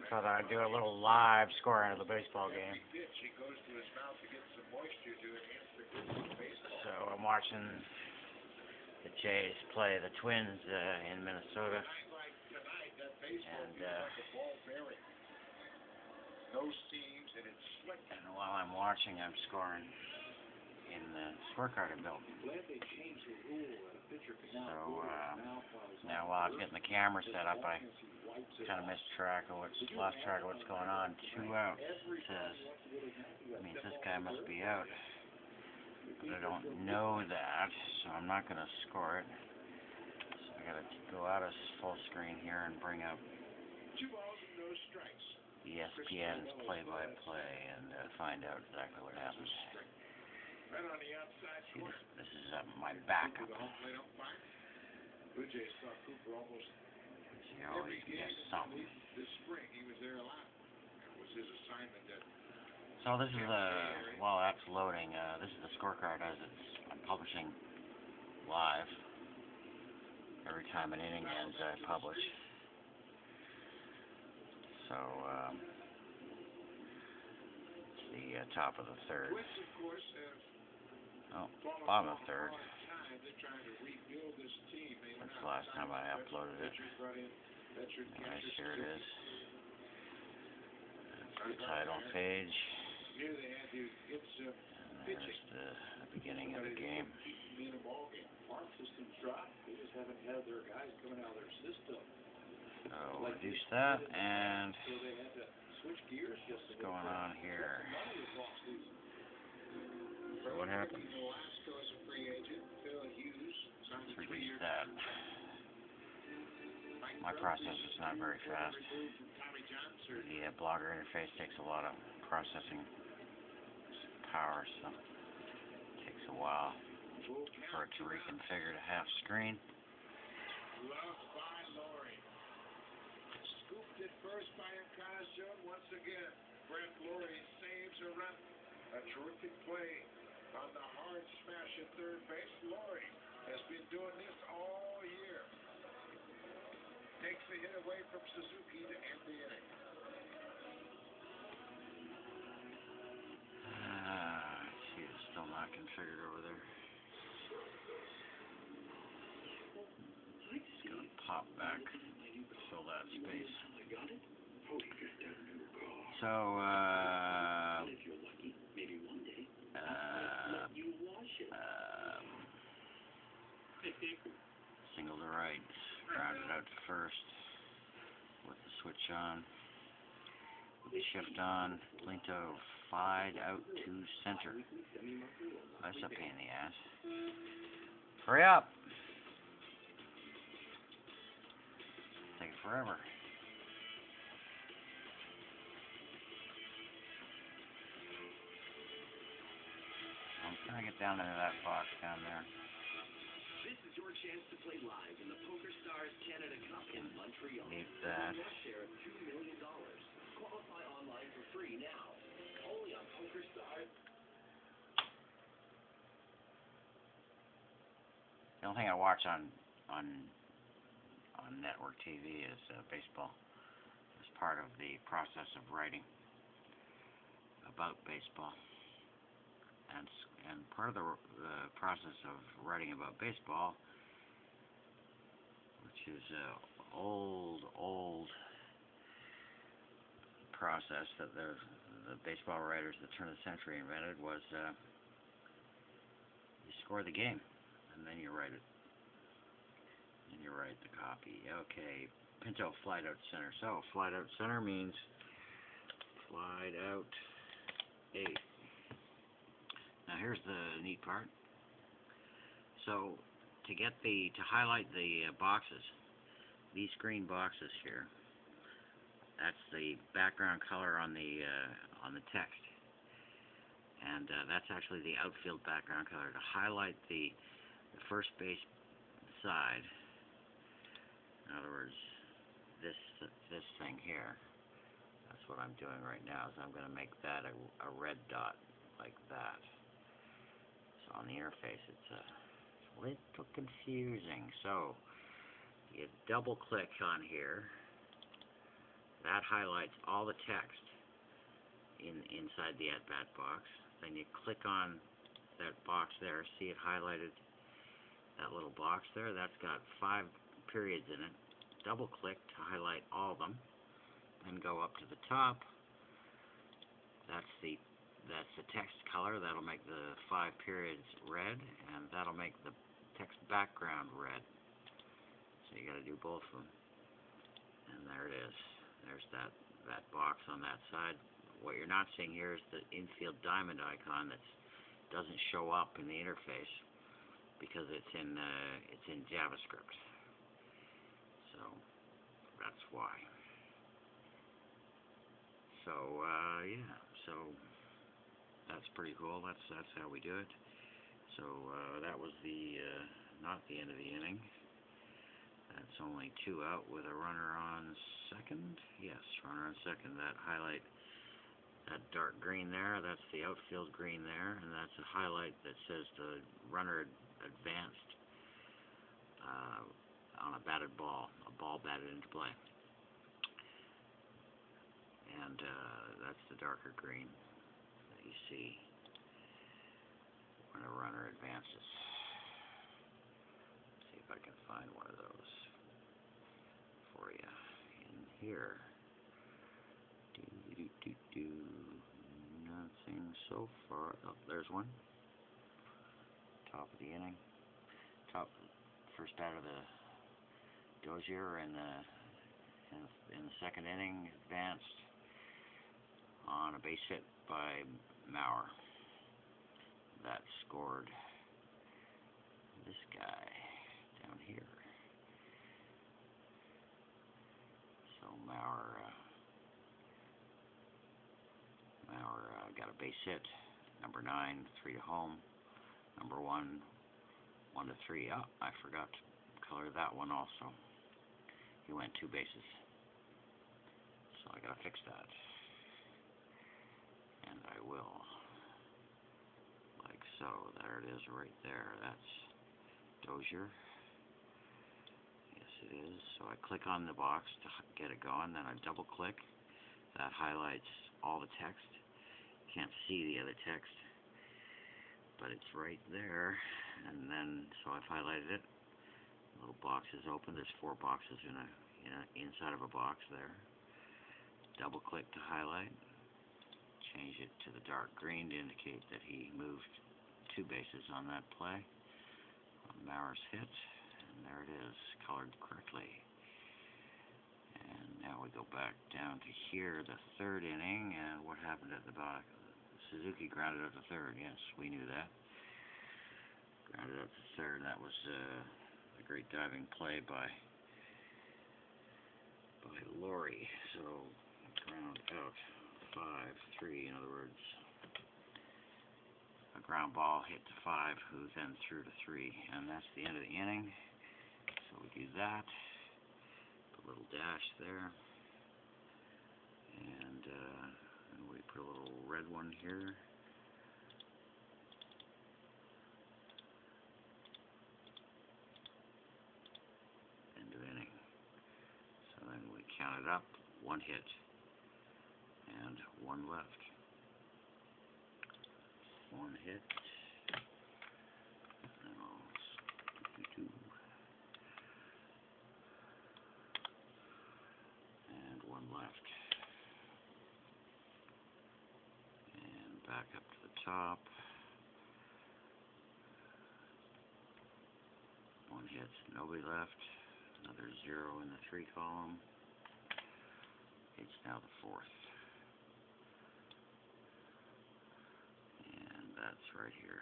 Thought I'd do a little live scoring of the baseball game. So I'm watching the Jays play the Twins in Minnesota, and while I'm watching, I'm scoring in the scorecard I built. So now while I was getting the camera set up, I kind of lost track of what's going on. 2 outs, it says. That means this guy must be out. But I don't know that, so I'm not going to score it. So I got to go out of full screen here and bring up ESPN's play-by-play and find out exactly what happened. See, this is my backup. You always get something. So this is while that's loading, this is the scorecard as I'm publishing live. Every time an inning ends, I publish. So it's the top of the third. Oh, bottom of the third. That's the last time I uploaded it. Nice, here it is. That's the title page. And there's the beginning of the game. So reduce that, and what's going on here? So what happened? Let's reduce that. My processor is not very fast. The Blogger interface takes a lot of processing power, so it takes a while for it to reconfigure to half screen. Scooped at first by Encarnacion once again. Brett Laurie saves a run. A terrific play on the hard smash at third base. Laurie has been doing this all year. Takes the hit away from Suzuki to end the inning. See, it's still not configured over there. Just gonna pop back, fill that space. So, single to right, grounded out to first, with the switch on, with the shift on, Plinto flied out to center. That's a pain in the ass. Hurry up! Take forever. I'm trying to get down into that box down there. This is your chance to play live in the Poker Stars Canada Cup in Montreal. Need that. Share of $2 million. Qualify online for free now. Only on Poker Stars. The only thing I watch on network TV is baseball. As part of the process of writing about baseball. And part of the process of writing about baseball, which is old process that the baseball writers at the turn of the century invented, was you score the game and then you write it. And you write the copy. Okay, Pinto flied out center. So flied out center means flied out 8. Now here's the neat part. So to highlight the boxes, these green boxes here, that's the background color on the text, and that's actually the outfield background color. To highlight the first base side, in other words, this thing here, that's what I'm doing right now. Is I'm going to make that a red dot like that. On the interface, it's a little confusing. So you double click on here, That highlights all the text inside the at-bat box. Then you click on that box there, see it highlighted, that little box there, that's got 5 periods in it. Double click to highlight all of them, then go up to the top. That's the text color. That'll make the 5 periods red, and that'll make the text background red. So you got to do both of them. And there it is. There's that box on that side. What you're not seeing here is the infield diamond icon that doesn't show up in the interface because it's in JavaScript. So that's why. So yeah, so that's pretty cool. That's how we do it. So that was the not the end of the inning. That's only 2 out with a runner on second. Yes, runner on second. That highlight, that dark green there, that's the outfield green there, and that's a highlight that says the runner advanced on a batted ball, a ball batted into play. And that's the darker green that you see when a runner advances. Let's see if I can find one of those for you in here. Nothing so far. Oh, there's one. Top of the inning. First out of the Dozier in the second inning, advanced on a base hit by Maurer. That scored this guy down here. So Maurer got a base hit. Number 9, 3 to home. Number 1, 1 to 3. Oh, I forgot to color that one also. He went 2 bases. So I gotta fix that. And I will. Like so. There it is right there. That's Dozier. Yes, it is. So I click on the box to get it going. Then I double click. That highlights all the text. Can't see the other text, but it's right there. And then, so I've highlighted it. The little box is open. There's 4 boxes inside of a box there. Double click to highlight. Change it to the dark green to indicate that he moved 2 bases on that play. Maurer's hit, and there it is, colored correctly. And now we go back down to here, the 3rd inning, and what happened at the bottom? Suzuki grounded out to 3rd. Yes, we knew that. Grounded out to 3rd. That was a great diving play by Laurie. So ground out 5-3. In other words, a ground ball hit to 5, who then threw to 3, and that's the end of the inning. So we do that. Put a little dash there, and we put a little red one here. End of inning. So then we count it up, 1 hit and 1 left. 1 hit. And 1 left. And back up to the top. 1 hit, nobody left. Another 0 in the 3 column. It's now the 4th. And that's right here.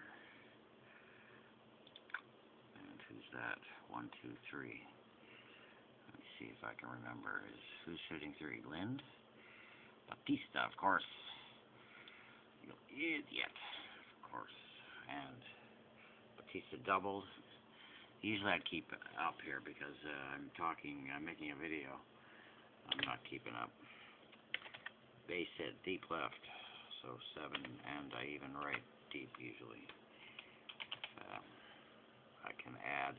And who's that? 1, 2, 3. Let me see if I can remember. Who's hitting 3? Lind? Batista, of course. You idiot. Of course. And Batista doubled. Usually I'd keep it up here because I'm making a video. I'm not keeping up. Base hit, deep left. So 7, and I even write deep usually. I can add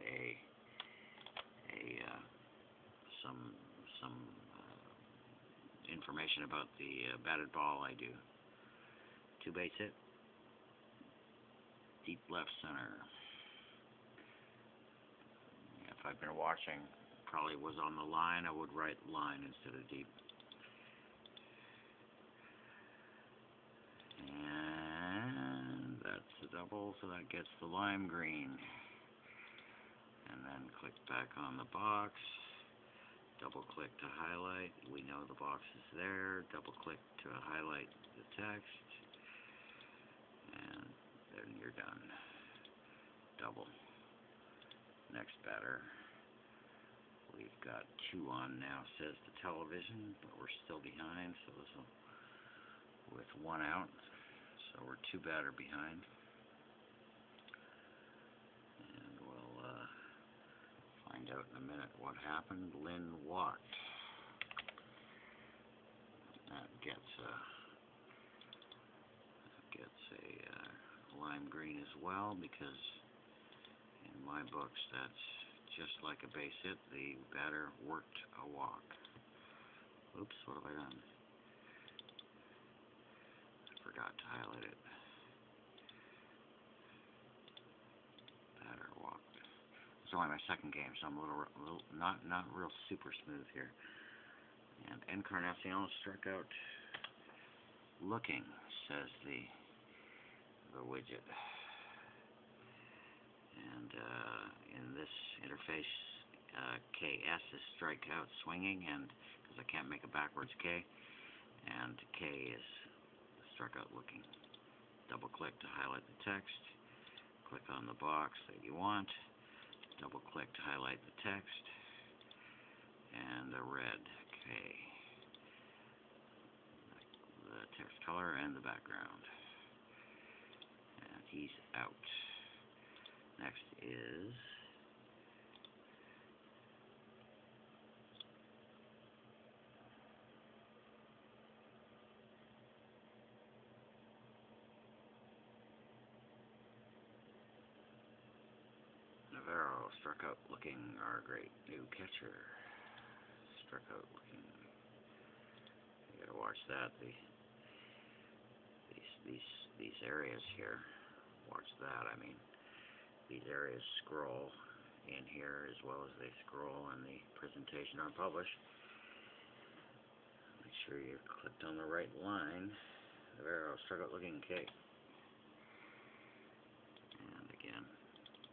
some, 2 or 3 information about the batted ball I do. 2 base hit, deep left center. If I've been watching, probably was on the line, I would write line instead of deep. And that's a double, so that gets the lime green. And then click back on the box, double click to highlight. We know the box is there. Double click to highlight the text, and then you're done. Double. Next batter. We've got 2 on now, says the television, but we're still behind, so this will, with 1 out, so we're 2 batter behind. And we'll find out in a minute what happened. Lynn walked. That gets a lime green as well, because in my books that's just like a base hit. The batter worked a walk. Oops, what have I done? I forgot to highlight it. Batter walked. It's only my second game, so I'm a little not real super smooth here. And Encarnacion struck out looking, says the widget. And in this interface, KS is strike out swinging, and because I can't make a backwards K, and K is struck out looking. Double click to highlight the text, click on the box that you want, double click to highlight the text, and the red K, the text color and the background. And he's out. Next is Navarro, struck out looking, our great new catcher. Struck out looking. You gotta watch that. These areas here. Watch that. I mean, these areas scroll in here as well as they scroll in the presentation on publish. Make sure you're clicked on the right line. Navarro, struck out looking K. And again,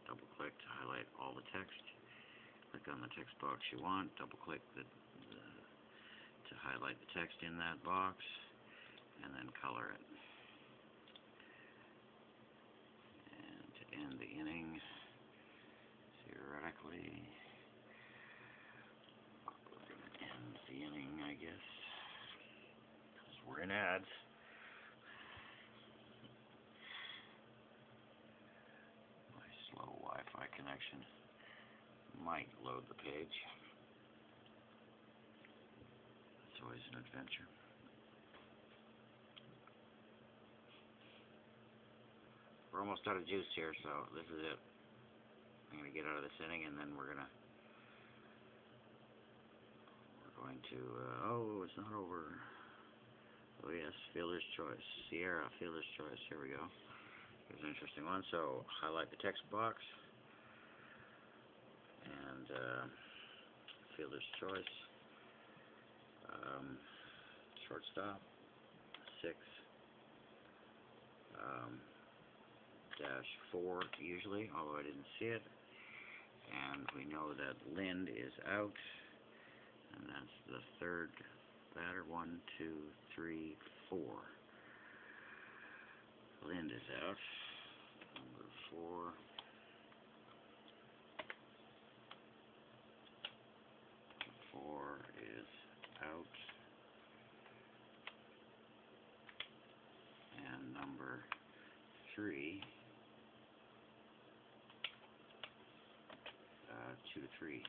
double click to highlight all the text. Click on the text box you want. Double click to highlight the text in that box, and then color it. And to end the inning, theoretically, we're going to end the inning, I guess, because we're in ads. My slow Wi-Fi connection might load the page. It's always an adventure. We're almost out of juice here, so this is it. I'm going to get out of this inning, and then we're going to, oh, it's not over. Oh yes, fielder's choice. Sierra, fielder's choice. Here we go. Here's an interesting one. So, highlight the text box, and fielder's choice. Shortstop, 6, -4 usually, although I didn't see it. And we know that Lind is out, and that's the third batter. 1, 2, 3, 4. Lind is out. Number 4. Is out. And number 3, 2 to 3.